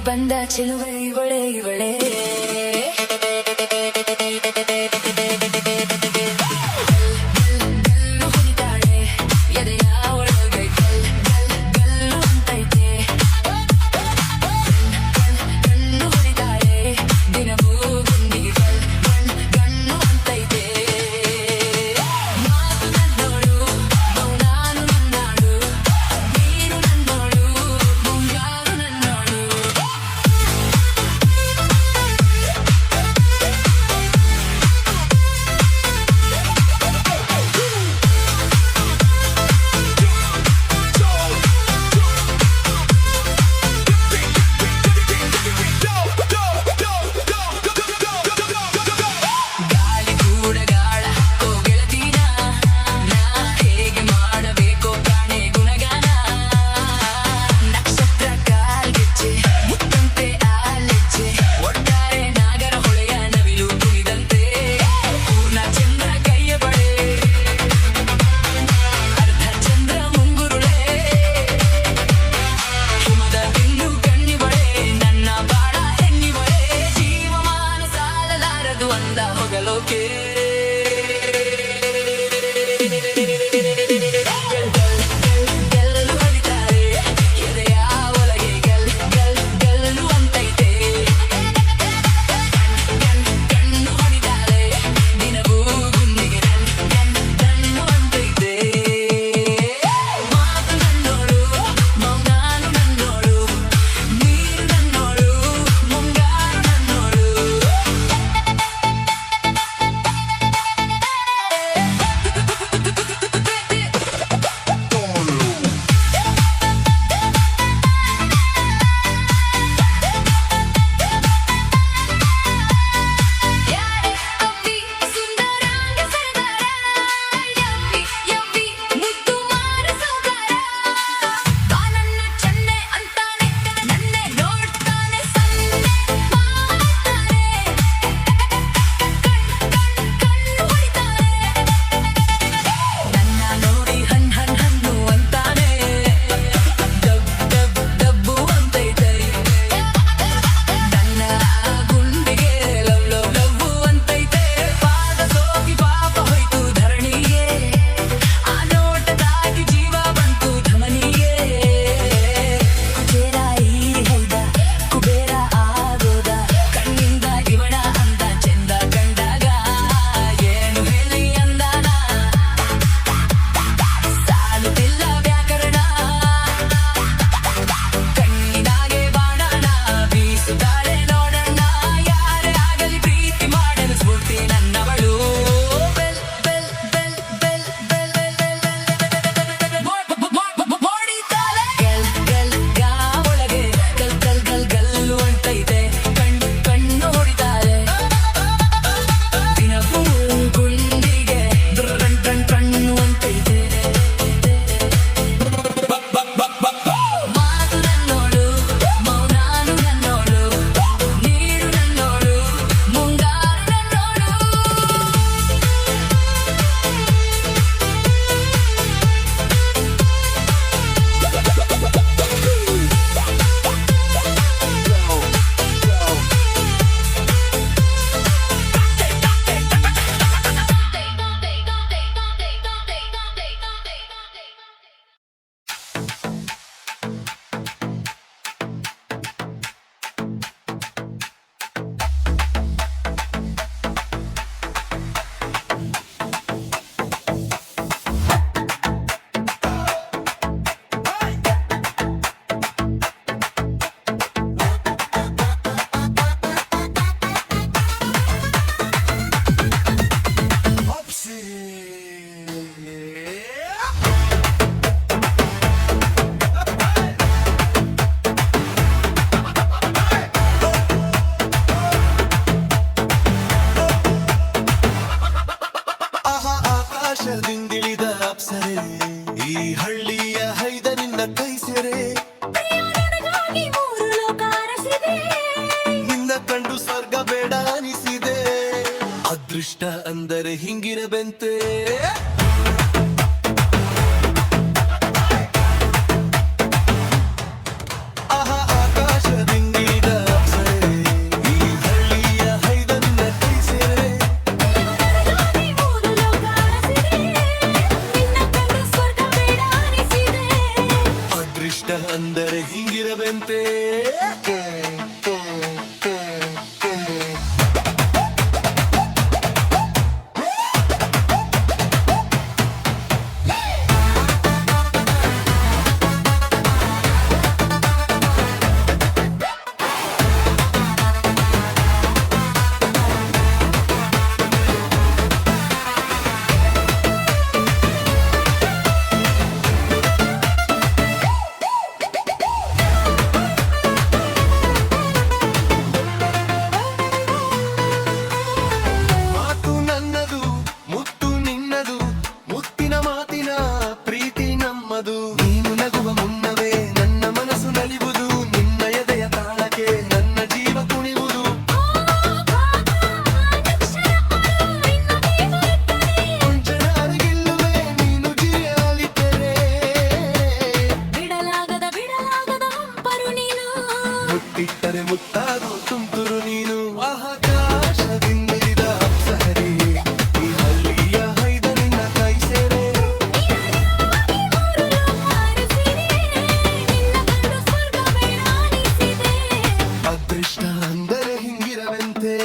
ಬಂದ ಚೆಲುವೆ ಇವಳೆ ಇವಳೆ ಗಲ್ಲು ಹೊಡಿತಾಳೆ ಎದೆಯ ಒಳಗೆ ಗಲ್ಲು ಅಂತೈತೆ ಗಲ್ಲು ಹೊಡಿತಾಳೆ ದಿನವೂ ಗುಂಡಿಗೆ ಗಣ್ಣು ಅಂತೈತೆ ಮಾತು ನನ್ನೋಳು ನಾನು ನನ್ನಾಳು ನೀರು ನನ್ನೋಳು ಮುಂಗಾರು ನನ್ನೋಳು ಕೈ ಸೆರೆ ನನಗಾಗಿ ಮೂರು ಲೋಕ ಅರಸಿದೆ. ನಿನ್ನ ಕಂಡು ಸ್ವರ್ಗ ಬೇಡ ಅನಿಸಿದೆ. ಅದೃಷ್ಟ ಅಂದರೆ ಹಿಂಗಿರಬಂತೆ. ಆಹಾ ಆಕಾಶದಿಂದಿಳಿದ ಅಪ್ಸರೆ, ಈ ಹಳ್ಳಿಯ ಹೈದನ್ನ ಕೈ ಸೆರೆ. ನನಗಾಗಿ ಮೂರು ಲೋಕ ಅರಸಿದೆ. ನಿನ್ನ ಕಂಡು ಸ್ವರ್ಗ ಬೇಡ ಅನಿಸಿದೆ. ಅದೃಷ್ಟ ಅಂದರೆ ಹಿಂಗಿರಬಂತೆ. ಮಾತು ನನ್ನದು, ಮುತ್ತು ನಿನ್ನದು, ಮುತ್ತಿನ ಮಾತಿನ ಪ್ರೀತಿ ನಮ್ಮದು. ನೀನು ನಗುವ ಮುನ್ನವೇ ನನ್ನ ಮನಸ್ಸು ನಲಿವುದು, ನಿನ್ನ ಎದೆಯ ತಾಳಕ್ಕೆ ನನ್ನ ಜೀವ ಕುಣಿವುದು. ಕೊಂಚನ ಅರಿಗಿಲ್ಲವೇ ನೀನು ಜಿಯಾಲಿಟ್ಟರೆ, ಬಿಡಲಾಗದ ಹಂಪರು ನೀನು. ಮುಟ್ಟಿಟ್ಟರೆ ಮುತ್ತಾಗೋ ತುಂತುರು ನೀನು. ಆಕಾಶದಿಂದಿಳಿದ ಅಪ್ಸರೆ, ಈ ಹಳ್ಳಿಯ ಹೈದ ನಿನ್ನ ಕೈ ಸೆರೆ. ಮೂರು ಲೋಕ ಅರಸಿದೆ. ನಿನ್ನ ಕಂಡು ಸ್ವರ್ಗ ಬೇಡ ಅನಿಸಿದೆ. ಅದೃಷ್ಟ ಅಂದರೆ ಹಿಂಗಿರವಂತೆ.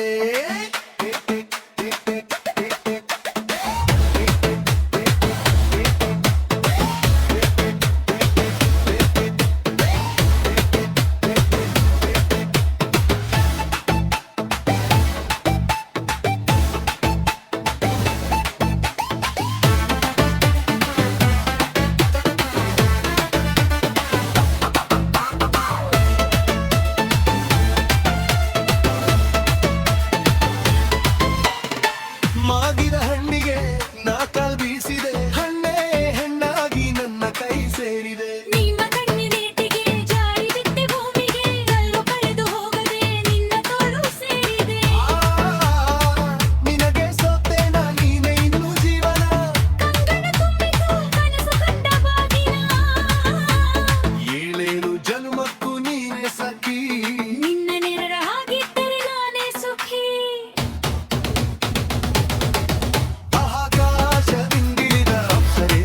ಮಾಗಿದ ಹಣ್ಣಿಗೆ ನಾ ಕಾಲ್ ಬೀಸಿದೆ, ಹಣ್ಣೇ ಹೆಣ್ಣಾಗಿ ನನ್ನ ಕೈ ಸೇರಿದೆ. ನಿನ್ನ ಕಣ್ಣಿನೇಟಿಗೆ ಜಾರಿ ಬಿದ್ದೆ ಭೂಮಿಗೆ. ಕಲ್ಲು ಕಳೆದು ಹೋಗದೆ ನಿನ್ನ ತೋಳು ಸೇರಿದೆ. ನಿನಗೆ ಸೋತೆ ನಾ, ನೀನೇ ಇನ್ನು ಜೀವನ. ಕಂಗಣ ತುಂಬಿತು ಕನಸು ಕಂಡ ಬಾಗಿನ. ಏಳೇಳು ಜನ್ಮಕ್ಕೂ ನೀನೇ ಸಖಿ. ನಿನ್ನ ನೆರಳ ಹಾಗಿದ್ದರೆ ನಾನೇ ಸುಖಿ. ಆಕಾಶದಿಂದಿಳಿದ ಅಪ್ಸರೆ,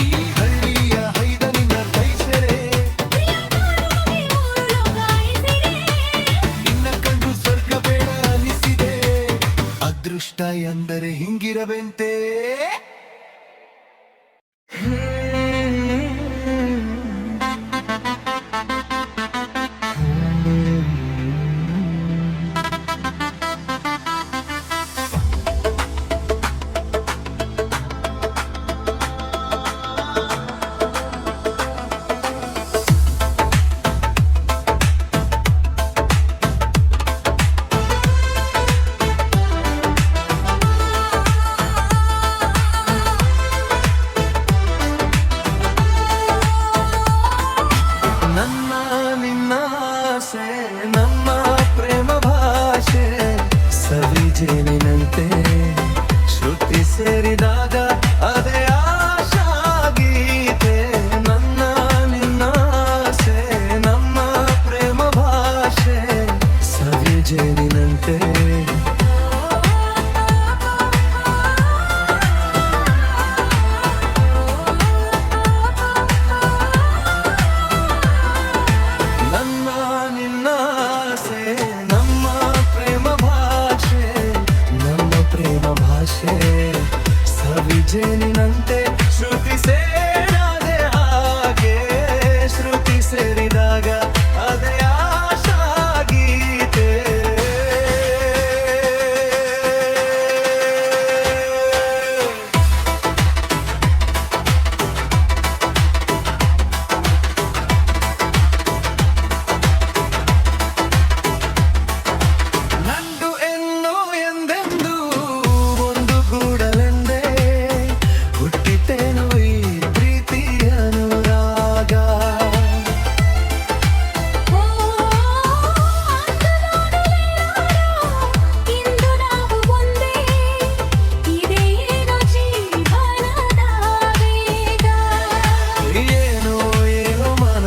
ಈ ಹಳ್ಳಿಯ ಹೈದ ನಿನ್ನ ಕೈ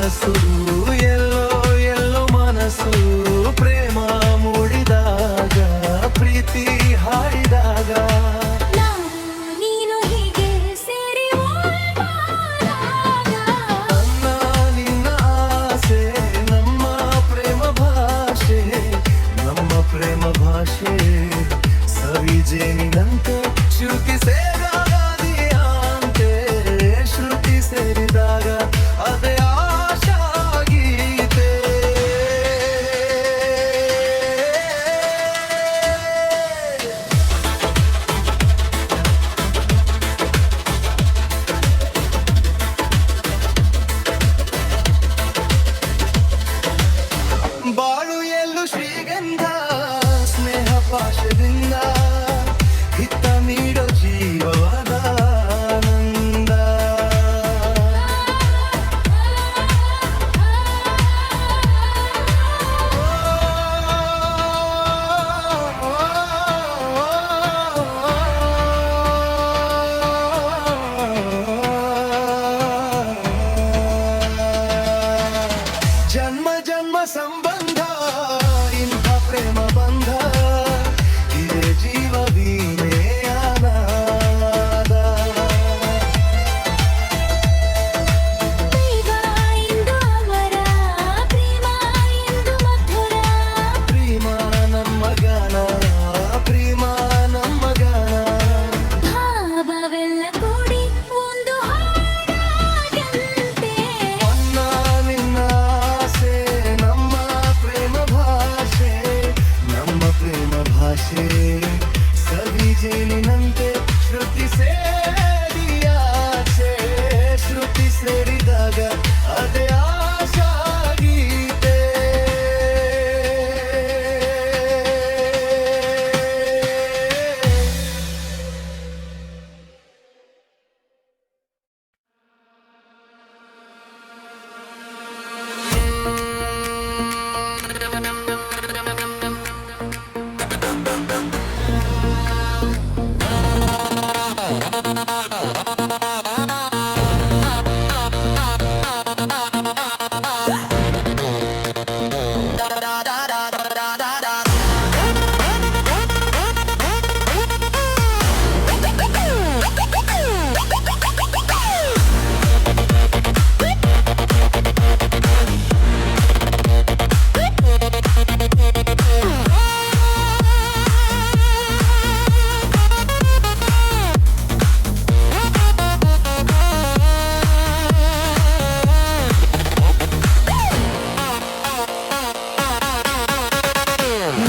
ಕನಸು ಎಲ್ಲೋ ಎಲ್ಲೋ ಮನಸ್ಸು ಪ್ರೇಮ ಮೂಡಿದಾಗ ಪ್ರೀತಿ ಹಾಡಿದಾಗ ನಾವು ನೀನು ಹೀಗೆ ಸೇರಿ ಬಾಳಾಗ. ನನ್ನ ನಿನ್ನ ಆಸೆ ನಮ್ಮ ಪ್ರೇಮ ಭಾಷೆ ನಮ್ಮ ಪ್ರೇಮ ಭಾಷೆ ಸವಿಜೇನಿನಂತೆ ಶ್ರುತಿ ಸೇರಿದಂತೆ ಶ್ರುತಿ ಸೇರಿದಾಗ ಅದೇ ಆಶಾ ಗೀತೆ. ಬಾಳು ಎಲ್ಲು ಶ್ರೀಗಂಧ ಸ್ನೇಹ ಪಾಶದಿಂದ ಹಿತ ನೀಡೋ ಜೀವದ ಆನಂದ. ಜನ್ಮ ಜನ್ಮ ಸಂಬಂಧ ಇಂಥ ಪ್ರೇಮ ಬಂಧ ಇದೇ ಜೀವ ವೀಣೆಯಾನಾದ. ಬೇಗ ಇಂದು ಅಮರ ಪ್ರೇಮ ಇಂದು ಮಧುರ. ಪ್ರೇಮ ನಮ್ಮ ಗಾನ ಪ್ರೇಮ ನಮ್ಮ ಗಾನ ಭಾವವೆಲ್ಲ ಕೂಡಿ ಒಂದು ಹಾಡಾಗಂತೆ. ಅನ್ನ ನಿನ್ನ ಆಸೆ ನಮ್ಮ ಪ್ರೇಮ ಭಾಷೆ ನಮ್ಮ ಪ್ರೇಮ ಭಾಷೆ ಸವಿಜೇನಿನಂತೆ ಶ್ರುತಿ ಸೇರಿಯಾಚೆ ಶ್ರುತಿ ಸೇರಿದಾಗ ಅದೇ ಆಶಾ ಗೀತೆ.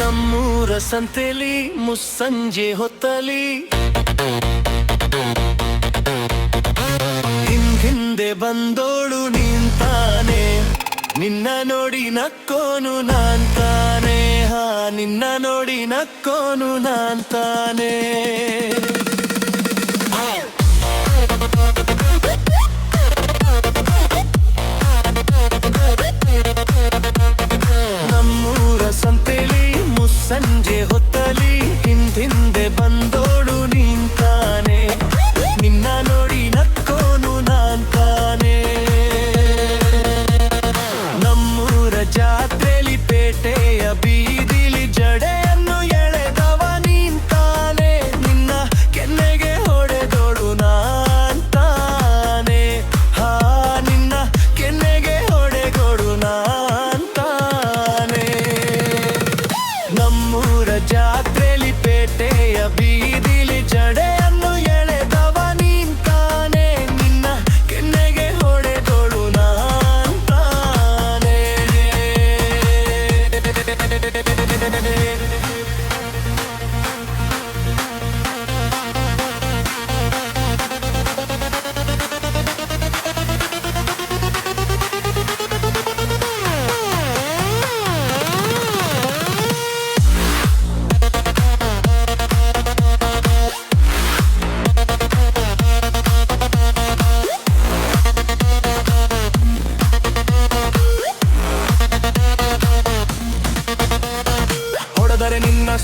ನಮ್ಮೂರ ಸಂತೆಲಿ ಮುಸ್ಸಂಜೆ ಹೊತ್ತಲಿ ಹಿಂದೆ ಬಂದೋಳು ನಿಂತಾನೆ ನಿನ್ನ ನೋಡಿ ನಕ್ಕೋನು ನಾನ್ತಾನೆ ಹಾ ನಿನ್ನ ನೋಡಿ ನಕ್ಕೋನು ನಾನ್ತಾನೆ. ನಮ್ಮೂರ ಸಂತೆಲಿ ಮುಸ್ಸಂಜೆ ಹೊತ್ತಲಿ ಹಿಂದೆ ಬಂದೋಳು ನಿಂತಾನೆ ನಿನ್ನ ನೋಡಿ ನಕ್ಕೋನು ನಾನ್ತಾನೆ. ನಮ್ಮೂರ ಜಾತ್ರೆಲಿ ಪೇಟೆಯ ಬೀದಿಲಿ ಜಡೆಯನ್ನು ಎಳೆದವ ನಿಂತಾನೆ ನಿನ್ನ ಕೆನ್ನೆಗೆ ಹೊಡೆದೋಳು ನಾನ್ತಾನೆ ಹಾ ನಿನ್ನ ಕೆನ್ನೆಗೆ ಹೊಡೆದೋಳು ನಾನ್ತಾನೆ. ನಮ್ಮೂರ ಜಾತ್ರೆಲಿ ಪೇಟೆಯ ಬೀದಿಲಿ ಜಡೆಯನ್ನು ಎಳೆದವ ನಿಂತಾನೆ ನಿನ್ನ ಕೆನ್ನೆಗೆ ಹೊಡೆದೋಳು ನಾನ್ತಾನೆ.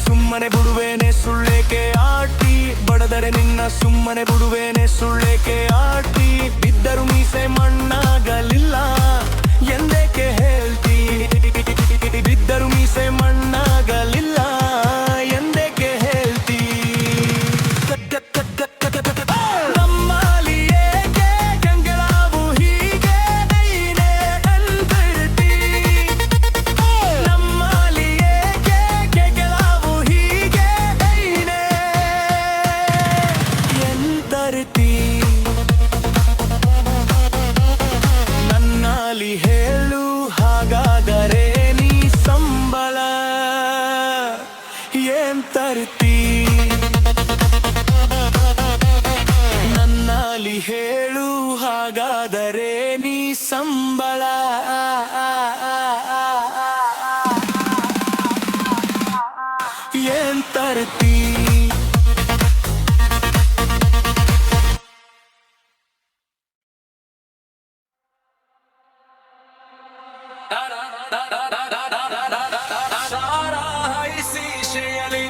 ಸುಮ್ಮನೆ ಬಿಡುವೇನೆ ಸುಳ್ಳೇಕೆ ಆಟಿ ಬಡದರೆ ನಿನ್ನ ಸುಮ್ಮನೆ ಬಿಡುವೇನೆ ಸುಳ್ಳೇಕೆ ಆಟಿ ಬಿದ್ದರು ಮೀಸೆ ಮಣ್ಣಾಗಲಿಲ್ಲ ನೀ ಸಂಬಳ ಏನ್ ತರ್ತೀ ಸಾರಾಯಿಸಿ ಶೆಯಲಿ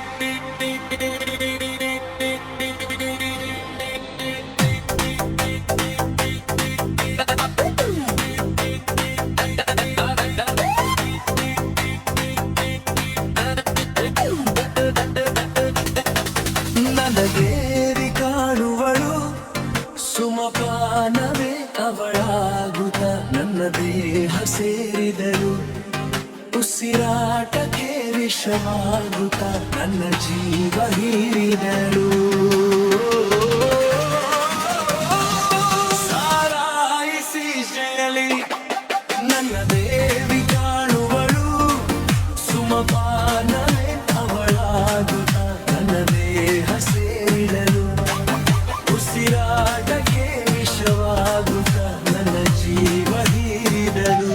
ನನಗೇರಿ ಕಾಣುವಳು ಸುಮಪಾನವೇ ಅವಳಾಗುತ್ತ ನನ್ನ ದೇಹ ಸೇರಿದಳು ಉಸಿರಾಟಕ್ಕೆ ವಿಷವಾಗುತ್ತ ನನ್ನ ಜೀವ ಹೀರಿದಳು ಸಾರಾಯಿಸಿ ಜಯಲಿ ನನ್ನ ದೇವಿ ಕಾಣುವಳು ಸುಮಪಾನವೇ ಅವಳಾಗುತ್ತ ನನ್ನ ದೇಹ ಸೇರಿದಳು ಉಸಿರಾಟಕ್ಕೆ ವಿಷವಾಗುತ್ತ ನನ್ನ ಜೀವ ಹೀರಿದಳು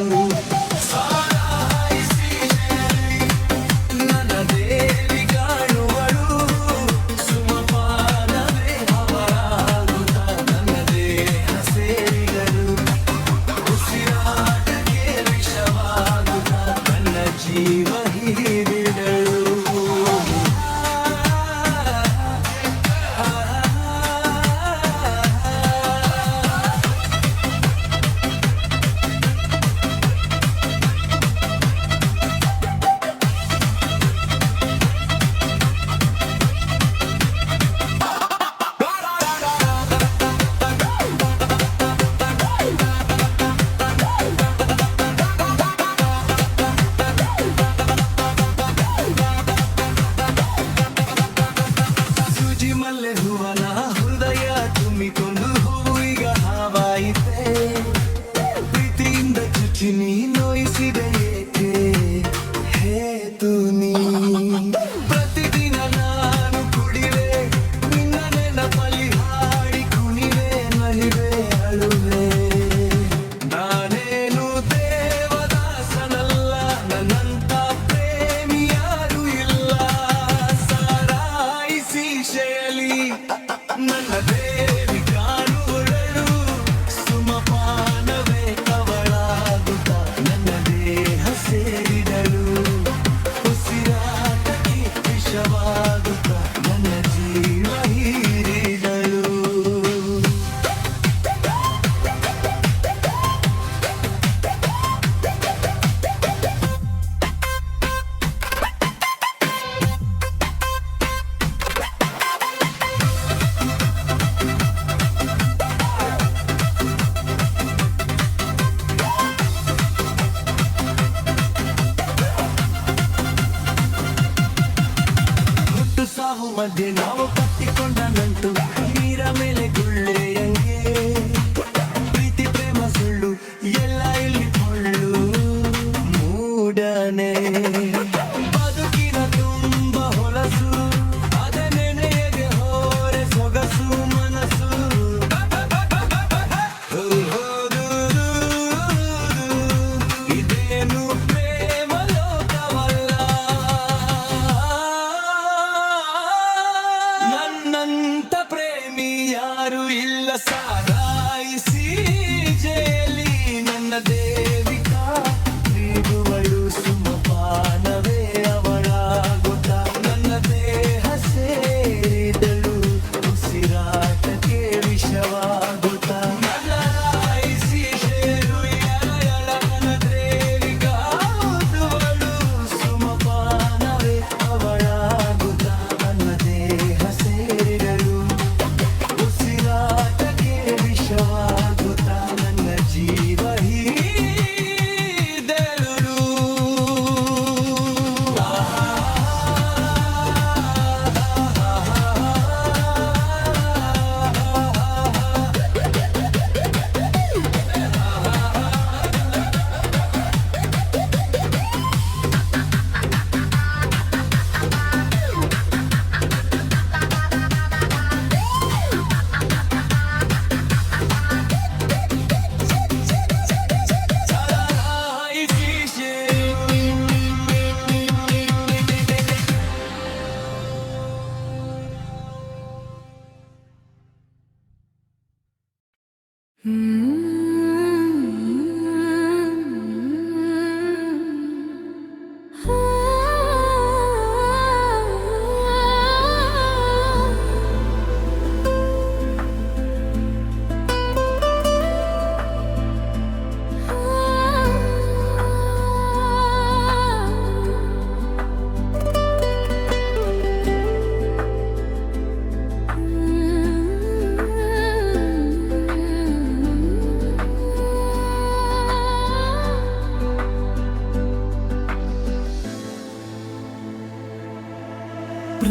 ನನ್ನ ದೇವಿ ಕಾಣುವಳು ಸುಮಪಾನವೇ ಅವಳಾಗುತ್ತ ನನ್ನ ದೇಹ ಸೇರಿದಳು ಉಸಿರಾಟಕ್ಕೆ ವಿಷವಾಗುತ್ತ ನನ್ನ ಜೀವ ಹೀರಿದಳು ಸೂಜಿ ಮಲ್ಲೆ ಹೂವನ ಹೃದಯ ತುಂಬಿಕೊಂಡು ಹೂವು ಈಗ ಹಾವಾಯಿತೆ ಪ್ರೀತಿಯಿಂದ ಚುಚ್ಚಿ ನೀ ನೋಯಿಸಿದೆ ಏಕೆ ಹೇತು ನೀ ಪ್ರತಿದಿನ ನಾನು ಕುಡಿವೆ ನಿನ್ನ ನೆನಪಲ್ಲಿ ಹಾಡಿ ಕುಣಿವೆ ನಲಿವೆ ಅಳುವೆ ನಾನೇನು ದೇವದಾಸನಲ್ಲ ನನ್ನಂತ ಪ್ರೇಮಿ ಯಾರು ಇಲ್ಲ ಸಾರಾಯಿಸಿ ಶೆಯಲಿ ನನ್ನ ದೇವಿ ಕಾಣುವಳು ಸುಮಪಾನವೇ ಅವಳಾಗುತ್ತ ನನ್ನ ದೇಹ ಸೇರಿದಳು ಉಸಿರಾಟಕ್ಕೆ ವಿಷವಾಗುತ್ತ ನನ್ನ ಜೀವ ಹೀರಿದಳು ಹುಟ್ಟು ಸಾವು ಮಧ್ಯೆ ನಾವು ಕಟ್ಟಿಕೊಂಡ ನಂಟು ನೀರ ಮೇಲೆ ಗುಳ್ಳೆಯಂಗೆ ಪ್ರೀತಿ ಪ್ರೇಮ ಸುಳ್ಳು ಎಲ್ಲ ಇಲ್ಲಿ ಕೊಳ್ಳು ಮೂಡನೆ ಬದುಕಿನ ತುಂಬ ಹೊಲಸು ಅದ ನೆನೆಯಗೆ ಹೋರೆ ಸೊಗಸು ಮನಸ್ಸು ಇದೇನು ಪ್ರೇಮ ಲೋಕವಲ್ಲ ನನ್ನಂತ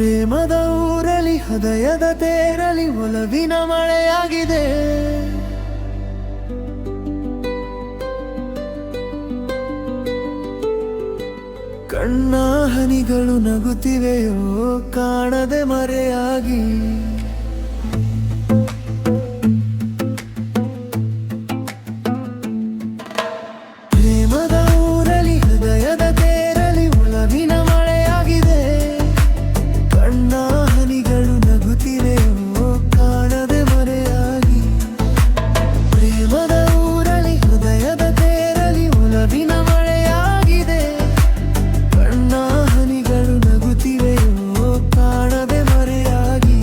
ಪ್ರೇಮದ ಊರಲಿ ಹೃದಯದ ತೇರಲಿ ಒಲವಿನ ಮಳೆಯಾಗಿದೆ. ಕಣ್ಣ ಹನಿಗಳು ನಗುತ್ತಿವೆಯೋ ಕಾಣದೆ ಮರೆಯಾಗಿ. ಪ್ರೇಮದ ಊರಲಿ ಹೃದಯದ ತೇರಲಿ ಒಲವಿನ ಮಳೆಯಾಗಿದೆ. ಕಣ್ಣ ಹನಿಗಳು ನಗುತ್ತಿವೆಯೋ ಕಾಣದೆ ಮರೆಯಾಗಿ. ಪ್ರೇಮದ ಊರಲಿ ಹೃದಯದ ತೇರಲಿ ಒಲವಿನ ಮಳೆಯಾಗಿದೆ. ಕಣ್ಣ ಹನಿಗಳು ನಗುತ್ತಿವೆಯೋ ಕಾಣದೆ ಮರೆಯಾಗಿ.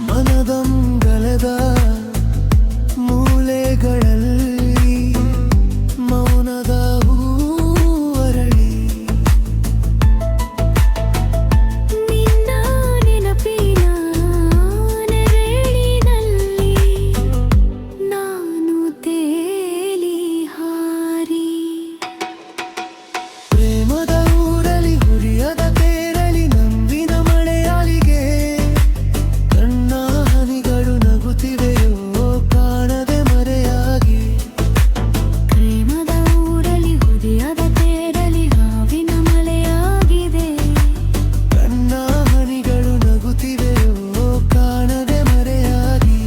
ಮನದಂಗಳದ ಮೂಲೆಗಳಲ್ಲಿ ಮೌನದ ಹೂವರಳಿ. ನಿನ್ನ ನೆನಪಿನ ನೆರಳಿನಲ್ಲಿ ನಾನು ತೇಲಿ ಹಾರಿ. ಪ್ರೇಮದ ಊರಲಿ ಹುರಿಯದ ತೇರಲಿ ನಂಬಿನ ಮಳೆಯಾಲಿಗೆ. ಕಣ್ಣ ಹನಿಗಳು ನಗುತ್ತಿವೆಯೋ ಕಾಣದೆ ಮರೆಯಾಗಿ. ಪ್ರೇಮದ ಊರಲಿ ಹೃದಯದ ತೇರಲಿ ಹಾವಿನ ಮಳೆಯಾಗಿದೆ. ಕಣ್ಣ ಹನಿಗಳು ನಗುತ್ತಿವೆಯೋ ಕಾಣದೆ ಮರೆಯಾಗಿ.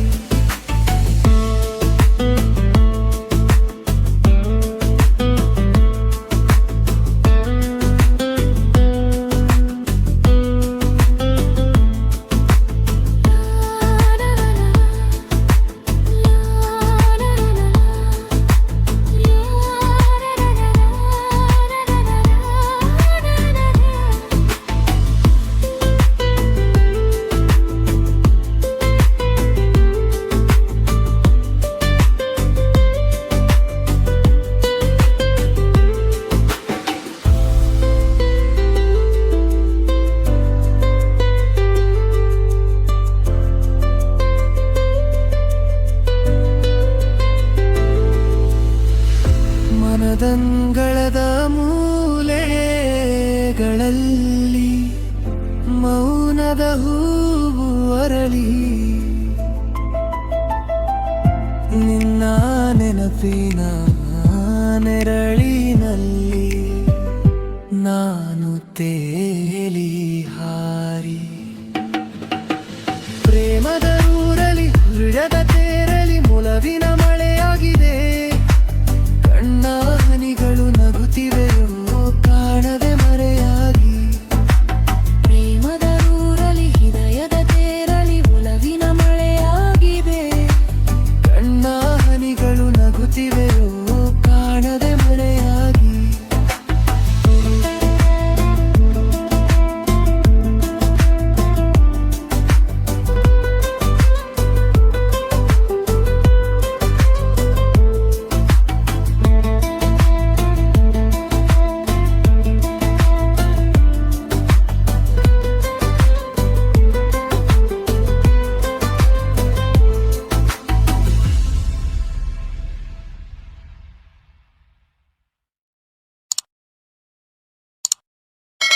ಮನದಂಗಳದ ಮೂಲೆಗಳಲ್ಲಿ ಮೌನದ ಹೂವು ಅರಳಿ. ನಿನ್ನ ನೆನಪಿನ ನೆರಳಿನಲ್ಲಿ ನಾನು ತೇಲಿ